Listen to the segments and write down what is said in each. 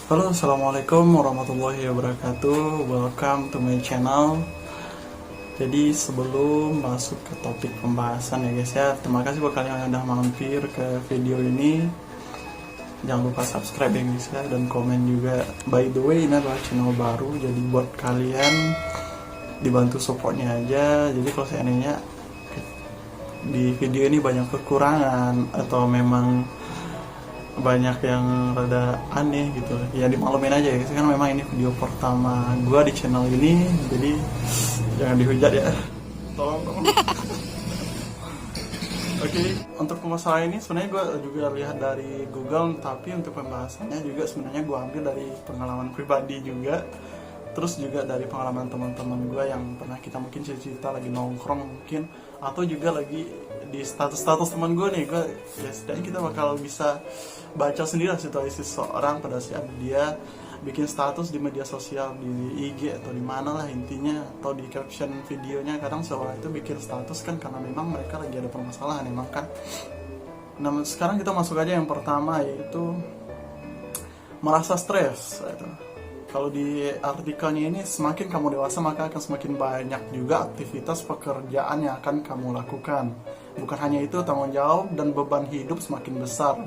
Halo, assalamualaikum warahmatullahi wabarakatuh. Welcome to my channel. Jadi sebelum masuk ke topik pembahasan ya guys ya, terima kasih buat kalian yang udah mampir ke video ini. Jangan lupa subscribe ya guys ya, dan komen juga. By the way, ini adalah channel baru, jadi buat kalian dibantu supportnya aja. Jadi kalau seandainya di video ini banyak kekurangan atau memang banyak yang rada aneh gitu ya, dimaklumin aja ya kan, memang ini video pertama gue di channel ini, jadi jangan dihujat ya, tolong. Oke, untuk masalah ini sebenarnya gue juga lihat dari Google, tapi untuk pembahasannya juga sebenarnya gue ambil dari pengalaman pribadi juga, terus juga dari pengalaman teman-teman gue yang pernah kita mungkin cerita lagi nongkrong mungkin, atau juga lagi di status teman gue nih, gue ya setidaknya kita bakal bisa baca sendiri situasi seseorang pada saat dia bikin status di media sosial, di IG atau di mana lah intinya, atau di caption videonya. Kadang seorang itu bikin status kan karena memang mereka lagi ada permasalahan emang kan. Nah sekarang kita masuk aja yang pertama, yaitu merasa stres gitu. Kalau di artikelnya ini, semakin kamu dewasa maka akan semakin banyak juga aktivitas pekerjaan yang akan kamu lakukan. Bukan hanya itu, tanggung jawab dan beban hidup semakin besar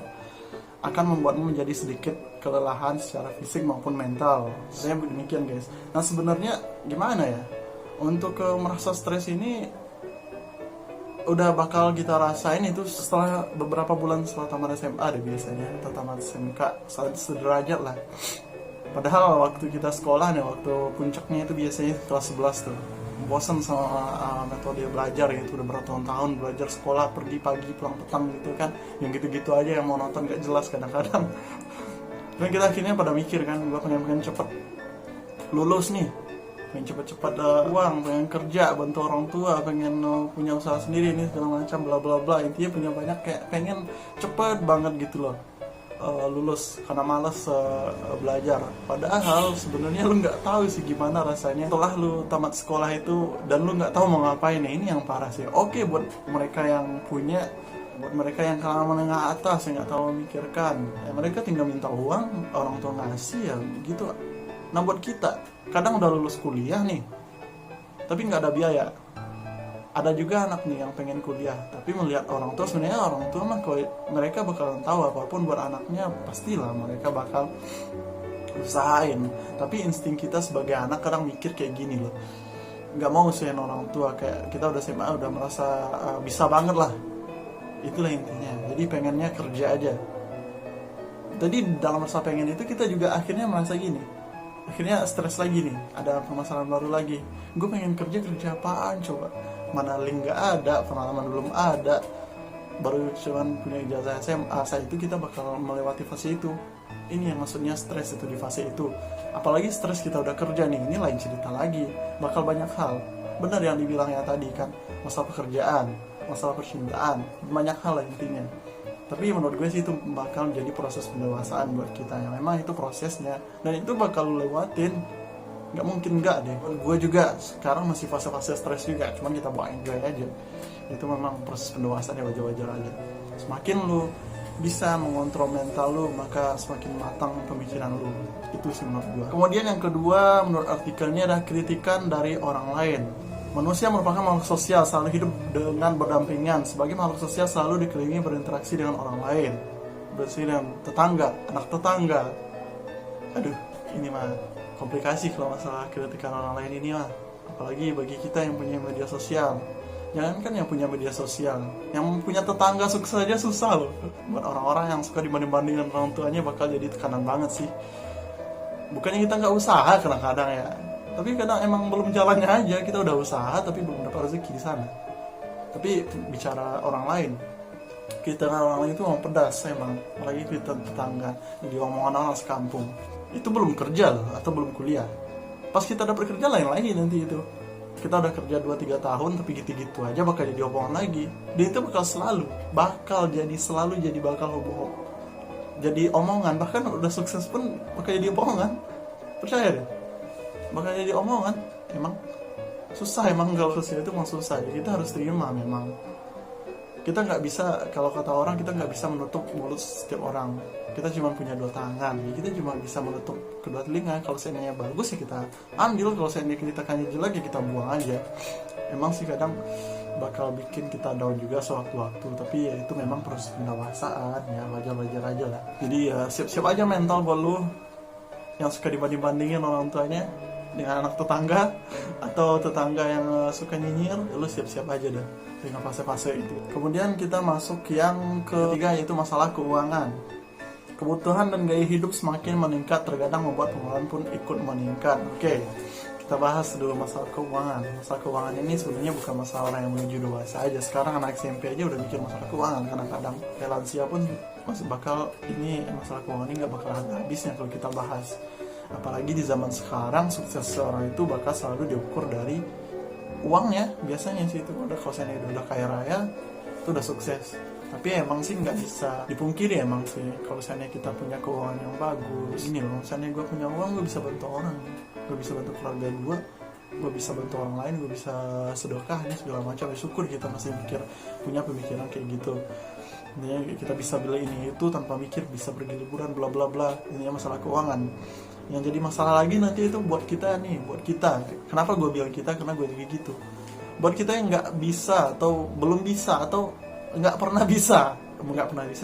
akan membuatmu menjadi sedikit kelelahan secara fisik maupun mental. Saya demikian guys. Nah sebenarnya gimana ya, untuk merasa stres ini udah bakal kita rasain itu setelah beberapa bulan setelah tamat SMA deh biasanya, atau tamat SMK, sederajat lah. Padahal waktu kita sekolah nih, waktu puncaknya itu biasanya kelas 11 tuh, bosan sama metode belajar gitu, udah bertahun-tahun belajar sekolah, pergi pagi pulang petang gitu kan, yang gitu-gitu aja, yang monoton gak jelas kadang-kadang. Dan kita akhirnya pada mikir kan, gue pengen cepet lulus nih, pengen cepet-cepet uang, pengen kerja, bantu orang tua, pengen punya usaha sendiri nih segala macam bla bla bla. Intinya punya banyak, kayak pengen cepet banget gitu loh lulus karena malas belajar. Padahal sebenarnya lu nggak tahu sih gimana rasanya setelah lu tamat sekolah itu dan lu nggak tahu mau ngapain. Ini yang parah sih. Oke, buat mereka yang punya, buat mereka yang kalangan menengah atas yang nggak tahu memikirkan, ya mereka tinggal minta uang, orang tua ngasih ya gitu. Nah buat kita, kadang udah lulus kuliah nih tapi nggak ada biaya. Ada juga anak nih yang pengen kuliah tapi melihat orang tua, sebenarnya orang tua mah mereka bakalan tahu apapun buat anaknya, pastilah mereka bakal usahain. Tapi insting kita sebagai anak kadang mikir kayak gini loh, nggak mau usahain orang tua, kayak kita udah SMA udah merasa bisa banget lah, itulah intinya. Jadi pengennya kerja aja. Jadi dalam rasa pengen itu kita juga akhirnya merasa gini, akhirnya stres lagi nih, ada permasalahan baru lagi. Gue pengen kerja apaan coba, mana link gak ada, pengalaman belum ada, baru cuman punya ijazah SMA. Saat itu kita bakal melewati fase itu. Ini yang maksudnya stres itu, di fase itu. Apalagi stres kita udah kerja nih, ini lain cerita lagi, bakal banyak hal. Benar yang dibilangnya tadi kan, masalah pekerjaan, masalah percintaan, banyak hal lah intinya. Tapi menurut gue sih itu bakal jadi proses pendewasaan buat kita, yang memang itu prosesnya dan itu bakal lu lewatin, nggak mungkin nggak deh. Gue juga sekarang masih fase-fase stres juga, cuman kita bawa enjoy aja. Itu memang proses pendewasaan ya, wajar-wajar aja. Semakin lu bisa mengontrol mental lu, maka semakin matang pemikiran lu. Itu sih menurut gue. Kemudian yang kedua, menurut artikelnya adalah kritikan dari orang lain. Manusia merupakan makhluk sosial, selalu hidup dengan berdampingan. Sebagai makhluk sosial selalu dikelilingi berinteraksi dengan orang lain, berinteraksi dengan tetangga, anak tetangga. Aduh, ini mah komplikasi kalau masalah kritikan orang lain ini mah. Apalagi bagi kita yang punya media sosial. Jangan kan yang punya media sosial, yang punya tetangga sukses aja susah loh. Buat orang-orang yang suka dibanding-bandingkan orang tuanya bakal jadi tekanan banget sih. Bukannya kita nggak usaha kadang-kadang ya, tapi kadang emang belum jalannya aja. Kita udah usaha tapi belum dapat rezeki di sana. Tapi bicara orang lain, kita orang lain itu memang pedas emang. Apalagi kita tetangga, jadi omongan orang sekampung. Itu belum kerja loh, atau belum kuliah. Pas kita dapat kerja lain lagi nanti itu. Kita udah kerja 2-3 tahun tapi gitu-gitu aja bakal jadi omongan lagi. Dan itu bakal selalu jadi bohong. Jadi omongan, bahkan udah sukses pun bakal jadi omongan. Percaya deh, bakal jadi omongan. Emang susah, emang kalau sosial itu emang susah. Jadi kita harus terima memang. kita nggak bisa, kalau kata orang kita nggak bisa menutup mulut setiap orang. Kita cuma punya dua tangan, ya kita cuma bisa menutup kedua telinga. Kalau seandainya bagus ya kita ambil, kalau seandainya kita kayaknya jelek ya kita buang aja. Emang sih kadang bakal bikin kita down juga sewaktu-waktu, tapi ya itu memang proses pendewasaan, ya wajar-wajar aja lah. Jadi ya siap-siap aja mental buat lu yang suka dibanding-bandingin orang tuanya dengan anak tetangga, atau tetangga yang suka nyinyir, lu siap-siap aja dah dengan fase-fase itu. Kemudian kita masuk yang ketiga, yaitu masalah keuangan. Kebutuhan dan gaya hidup semakin meningkat, terkadang membuat pengeluaran pun ikut meningkat. Oke, kita bahas dulu masalah keuangan. Masalah keuangan ini sebenarnya bukan masalah orang yang menuju dewasa aja. Sekarang anak SMP aja udah mikir masalah keuangan. Kadang-kadang lansia pun masih bakal, ini masalah keuangan ini nggak bakal habisnya kalau kita bahas. Apalagi di zaman sekarang, sukses seorang itu bakal selalu diukur dari uangnya. Biasanya sih itu kalau saya udah kaya raya itu udah sukses. Tapi emang sih nggak bisa dipungkiri, emang sih kalau misalnya kita punya keuangan yang bagus, ini loh, misalnya gue punya uang, gue bisa bantu orang, gue bisa bantu keluarga gue bisa bantu orang lain, gue bisa sedekah, ini segala macam. Ya syukur kita masih punya pemikiran kayak gitu. Ini kita bisa beli ini itu tanpa mikir, bisa pergi liburan, bla bla bla. Ini masalah keuangan. Yang jadi masalah lagi nanti itu buat kita nih, buat kita. Kenapa gue bilang kita? Karena gue juga gitu. Buat kita yang nggak bisa atau belum bisa atau nggak pernah bisa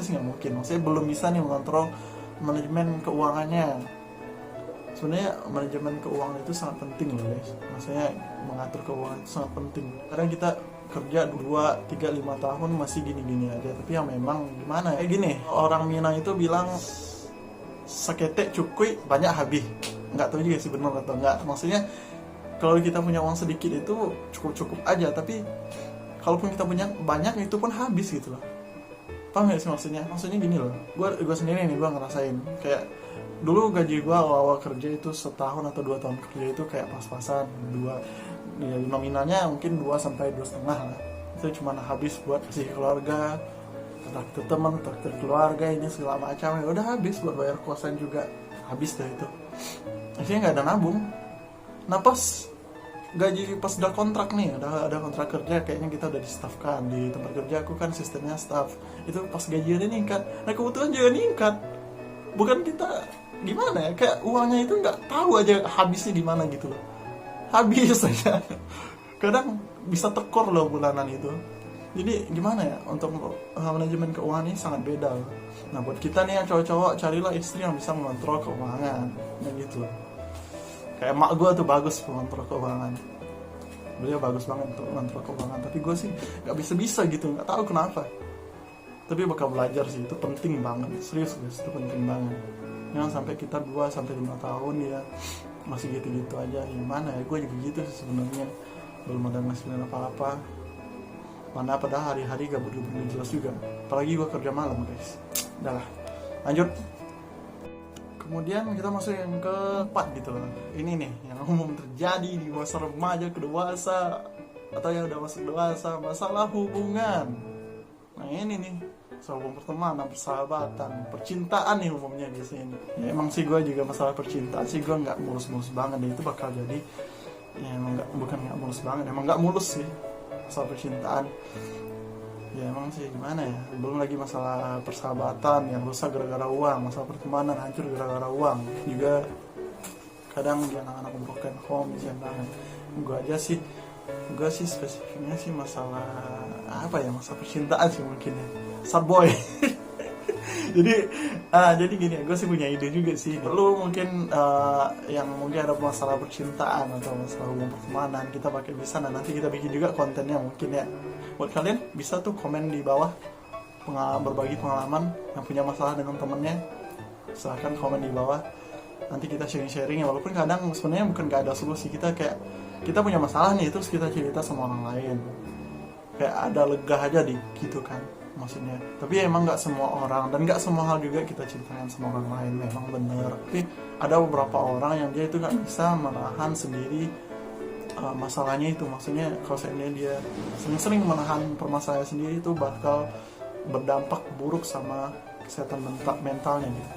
sih nggak mungkin. Maksudnya belum bisa nih mengontrol manajemen keuangannya. Sebenarnya manajemen keuangan itu sangat penting loh guys. Maksudnya mengatur keuangan itu sangat penting. Kadang kita kerja 2, 3, 5 tahun masih gini-gini aja. Tapi yang memang gimana ya, gini, orang Minang itu bilang sakete cukui banyak habis. Nggak tahu juga sih benar atau nggak. Maksudnya kalau kita punya uang sedikit itu cukup-cukup aja, tapi kalaupun kita punya banyak itu pun habis gitu loh. Paham gak sih maksudnya? Maksudnya gini loh, gue sendiri nih, gue ngerasain kayak dulu gaji gue awal-awal kerja itu setahun atau 2 tahun kerja itu kayak pas-pasan, ya, nominalnya mungkin 2 sampai 2,5 lah. Itu cuma habis buat kasih keluarga, traktir teman, traktir keluarga, ini segala macam, ya udah habis buat bayar kosan juga, habis dah itu. Akhirnya nggak ada nabung. Nah pas gaji, pas udah kontrak nih, ada kontrak kerja, kayaknya kita udah di-staffkan di tempat kerja aku kan sistemnya staff. Itu pas gajinya meningkat, nah kebutuhan juga meningkat. Bukan kita gimana ya, kayak uangnya itu nggak tahu aja habisnya di mana gitu loh. Habis aja. Kadang bisa tekor loh bulanan itu. Jadi gimana ya, untuk manajemen keuangan ini sangat beda loh. Nah buat kita nih yang cowok-cowok, carilah istri yang bisa mengontrol keuangan, nah gitu loh. Kayak emak gue tuh bagus mengontrol keuangan, beliau bagus banget untuk mengontrol keuangan. Tapi gue sih nggak bisa gitu, nggak tahu kenapa. Tapi bakal belajar sih, itu penting banget, serius guys, itu penting banget. Jangan sampai kita 2 sampai 5 tahun ya masih gitu-gitu aja. Gimana ya, gue juga gitu sih sebenarnya, belum ada ngasilin apa-apa. Mana pada hari-hari gak bener-bener jelas juga. Apalagi gue kerja malam guys. Udah lah, lanjut. Kemudian kita masuk yang keempat gitu loh. Ini nih yang umum terjadi di masa remaja ke dewasa atau yang udah masuk dewasa, masalah hubungan. Nah ini nih, soal pertemanan, persahabatan, percintaan nih umumnya di sini. Ya, emang sih gue juga masalah percintaan sih gue nggak mulus-mulus banget deh. Itu bakal jadi ya emang nggak mulus banget, emang nggak mulus sih masalah percintaan. Ya emang sih gimana ya, belum lagi masalah persahabatan yang rusak gara-gara uang, masalah pertemanan hancur gara-gara uang juga. Kadang dia anak-anak broken home yang banget. Gue sih spesifiknya sih masalah apa ya, masalah percintaan sih mungkin ya, sad boy. jadi gini ya, gue sih punya ide juga sih. Perlu mungkin yang mungkin ada masalah percintaan atau masalah hubungan pertemanan, kita pakai bisa. Nah nanti kita bikin juga kontennya mungkin ya. Buat kalian bisa tuh komen di bawah, berbagi pengalaman yang punya masalah dengan temennya. Silahkan komen di bawah. Nanti kita sharing-sharing ya. Walaupun kadang sebenarnya bukan gak ada solusi, kita punya masalah nih, terus kita cerita sama orang lain. Kayak ada lega aja gitu kan maksudnya. Tapi emang gak semua orang dan gak semua hal juga kita ceritakan sama orang lain, memang bener. Tapi ada beberapa orang yang dia itu gak bisa menahan sendiri masalahnya itu. Maksudnya kalau seandainya dia sering menahan permasalahan sendiri, itu bakal berdampak buruk sama kesehatan mentalnya gitu.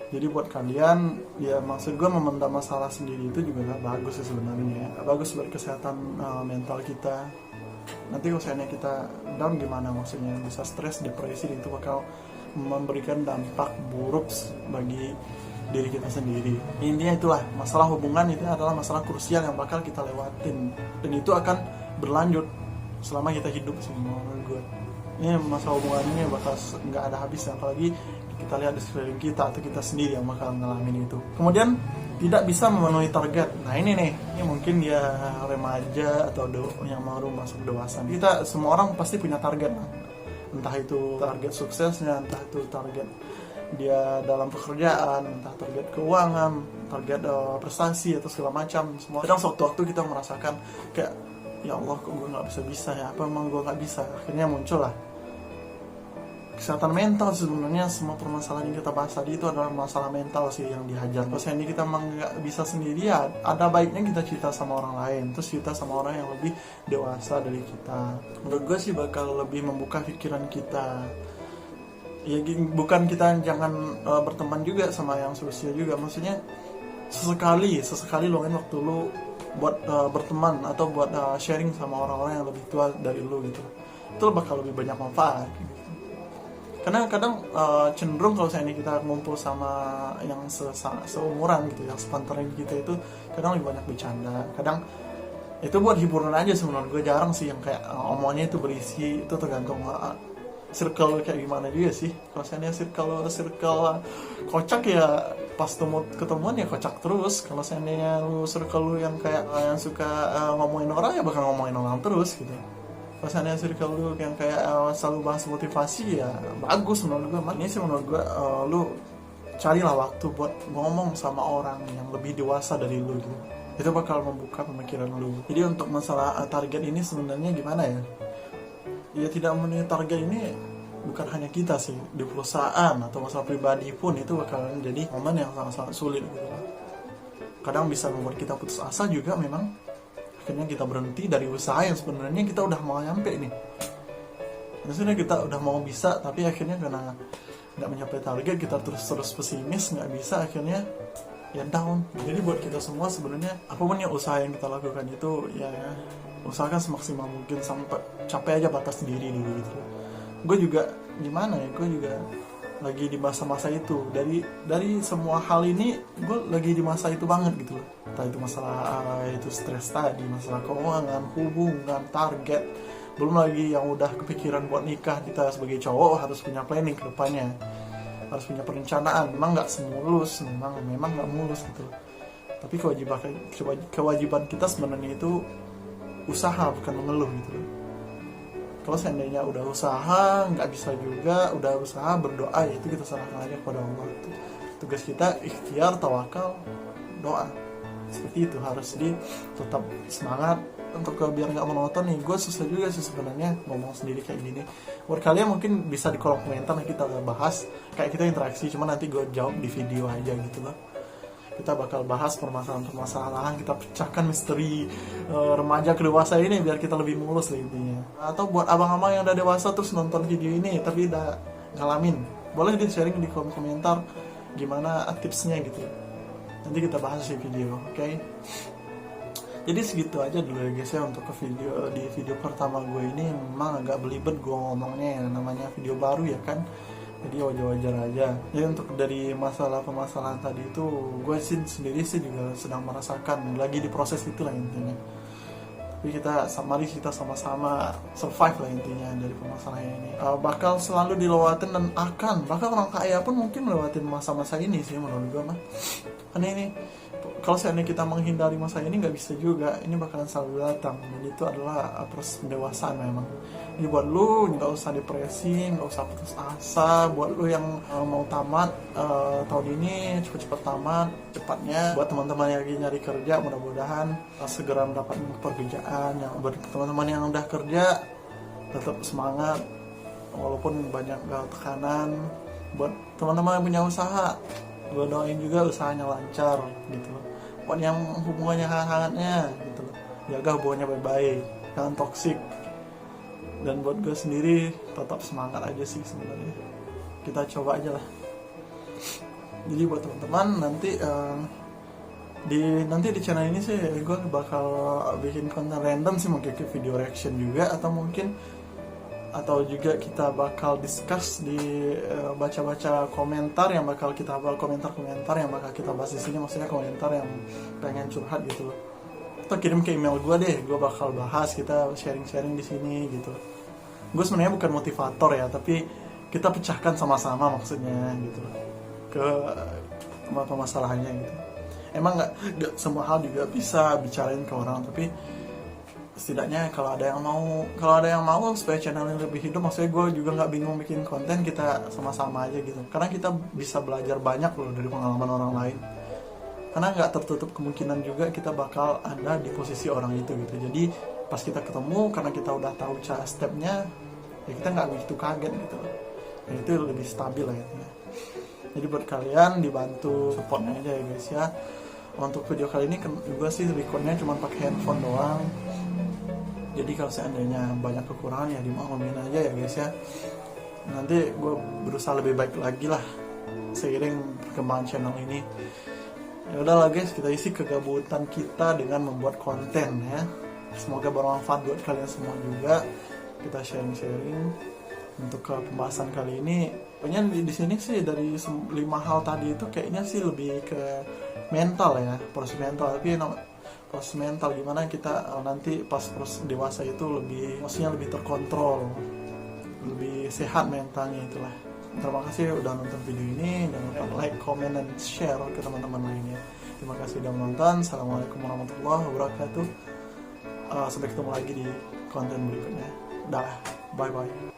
Jadi buat kalian ya, maksud gue memendam masalah sendiri itu juga gak bagus sih sebenarnya. Gak bagus buat kesehatan mental kita. Nanti kalau misalnya kita down gimana, maksudnya bisa stres, depresi, itu bakal memberikan dampak buruk bagi diri kita sendiri. Intinya itulah, masalah hubungan itu adalah masalah krusial yang bakal kita lewatin, dan itu akan berlanjut selama kita hidup sih menurut gue. Ini masalah hubungan ini bakal nggak ada habisnya, apalagi kita lihat di sekeliling kita atau kita sendiri yang bakal ngalamin itu. Kemudian tidak bisa memenuhi target. Nah ini nih, ini mungkin dia remaja atau yang baru masuk dewasa. Kita semua orang pasti punya target, entah itu target suksesnya, entah itu target dia dalam pekerjaan, entah target keuangan, target prestasi atau segala macam. Semua kadang sewaktu-waktu kita merasakan kayak, ya Allah kok gue nggak bisa ya, apa emang gue nggak bisa. Akhirnya muncul lah kesehatan mental. Sebenarnya semua permasalahan yang kita bahas tadi itu adalah masalah mental sih yang dihajar. Kalau ini kita emang nggak bisa sendiri ya, ada baiknya kita cerita sama orang lain, terus cerita sama orang yang lebih dewasa dari kita. Menurut gue sih bakal lebih membuka pikiran kita. Ya bukan kita jangan berteman juga sama yang seusia juga, maksudnya sesekali luangin waktu lu buat berteman atau buat sharing sama orang-orang yang lebih tua dari lu gitu. Itu bakal lebih banyak manfaat gitu. Karena kadang cenderung kalau misalnya kita ngumpul sama yang seumuran gitu, yang sepantaran kita itu kadang lebih banyak bercanda. Kadang itu buat hiburan aja sebenarnya. Gue jarang sih yang kayak omongannya itu berisi. Itu tergantung circle kayak gimana juga sih. Kalau misalnya circle kocak ya pas ketemuan ya kocak terus. Kalau misalnya circle lu yang kayak yang suka ngomongin orang ya bakal ngomongin orang terus gitu. Pasannya circle lu yang kayak selalu bahas motivasi ya bagus menurut gue. Ini sih menurut gue lu carilah waktu buat ngomong sama orang yang lebih dewasa dari lu gitu. Itu bakal membuka pemikiran lu. Jadi untuk masalah target ini sebenarnya gimana ya? Ya tidak memenuhi target ini bukan hanya kita sih, di perusahaan atau masalah pribadi pun itu bakal jadi momen yang sangat-sangat sulit gitu. Kadang bisa membuat kita putus asa juga memang. Akhirnya kita berhenti dari usaha yang sebenarnya kita udah mau nyampe nih. Maksudnya kita udah mau bisa, tapi akhirnya karena nggak mencapai target kita terus pesimis, nggak bisa, akhirnya ya down. Jadi buat kita semua sebenarnya apapun yang usaha yang kita lakukan itu ya usahakan semaksimal mungkin sampai capai aja batas diri dulu gitu. Gue juga gimana ya, gue juga lagi di masa-masa itu. Dari semua hal ini gue lagi di masa itu banget gitu loh. Entah itu masalah itu stres tadi, masalah keuangan, hubungan, target, belum lagi yang udah kepikiran buat nikah. Kita sebagai cowok harus punya planning ke depannya, harus punya perencanaan. Memang nggak semulus, memang nggak mulus gitu. Tapi kewajiban kita sebenarnya itu usaha, bukan mengeluh gitu loh. Kalau seandainya udah usaha nggak bisa juga, udah usaha berdoa, ya itu kita serahkan aja kepada Allah. Tugas kita ikhtiar, tawakal, doa. Seperti itu, harus tetap semangat untuk biar nggak monoton nih. Gue susah juga sih sebenarnya ngomong sendiri kayak gini. Buat kalian mungkin bisa di kolom komentar kita bahas, kayak kita interaksi, cuma nanti gue jawab di video aja gitu loh. Kita bakal bahas permasalahan-permasalahan, kita pecahkan misteri remaja ke dewasa ini biar kita lebih mulus lah intinya. Atau buat abang-abang yang udah dewasa terus nonton video ini tapi udah ngalamin, boleh di sharing di kolom komentar gimana tipsnya gitu. Nanti kita bahas di video, oke? Jadi segitu aja dulu ya guys ya untuk di video pertama gue ini. Memang agak belibet gue ngomongnya, yang namanya video baru ya kan. Jadi wajar-wajar aja. Jadi untuk dari permasalahan tadi itu gue sendiri sih juga sedang merasakan, lagi di proses itulah intinya. Tapi mari kita sama-sama survive lah intinya dari permasalahan ini. Bakal selalu dilewatin dan bahkan orang kaya pun mungkin melewatin masa-masa ini sih menurut gue mah. Karena ini kalau seandainya kita menghindari masa ini nggak bisa juga, ini bakalan selalu datang. Dan itu adalah proses pendewasaan memang. Ini buat lu nggak usah depresi, nggak usah putus asa. Buat lu yang mau tamat tahun ini cepet-cepet tamat cepatnya. Buat teman-teman yang lagi nyari kerja, mudah-mudahan segera mendapat pekerjaan. Yang buat teman-teman yang udah kerja tetap semangat walaupun banyak tekanan. Buat teman-teman yang punya usaha, gue doain juga usahanya lancar gitu. Buat yang hubungannya hangat-hangatnya gitu, jaga hubungannya baik-baik, jangan toksik. Dan buat gue sendiri tetap semangat aja sih sebenarnya. Kita coba aja lah. Jadi buat teman-teman nanti Nanti di channel ini sih gue bakal bikin konten random sih, mungkin video reaction juga, atau juga kita bakal discuss di baca-baca komentar yang bakal kita komentar yang bakal kita bahas di sini, maksudnya komentar yang pengen curhat gitu loh. Atau kirim ke email gue deh, gue bakal bahas, kita sharing-sharing di sini gitu. Gue sebenarnya bukan motivator ya, tapi kita pecahkan sama-sama maksudnya gitu ke apa masalahnya gitu. Emang nggak semua hal juga bisa bicarain ke orang, tapi setidaknya kalau ada yang mau supaya channel ini lebih hidup, maksudnya gue juga nggak bingung bikin konten, kita sama-sama aja gitu, karena kita bisa belajar banyak loh dari pengalaman orang lain, karena nggak tertutup kemungkinan juga kita bakal ada di posisi orang itu gitu. Jadi pas kita ketemu, karena kita udah tahu cara stepnya, ya kita nggak begitu kaget gitu, dan itu lebih stabil lah ya. Jadi buat kalian dibantu supportnya aja ya guys ya. Untuk video kali ini juga sih recordnya cuma pakai handphone doang. Jadi kalau seandainya banyak kekurangan ya dimaklumin aja ya guys ya. Nanti gue berusaha lebih baik lagi lah seiring perkembangan channel ini. Ya udahlah guys, kita isi kegabutan kita dengan membuat konten ya. Semoga bermanfaat buat kalian semua juga. Kita sharing-sharing. Untuk ke pembahasan kali ini, pokoknya di sini sih dari 5 hal tadi itu kayaknya sih lebih ke mental ya, proses mental. Tapi proses mental gimana kita nanti pas proses dewasa itu maksudnya lebih terkontrol, lebih sehat mentalnya itulah. Terima kasih udah nonton video ini, jangan lupa like, comment, dan share ke teman-teman lainnya. Terima kasih udah menonton. Assalamualaikum warahmatullahi wabarakatuh. Sampai ketemu lagi di konten berikutnya. Dah, bye bye.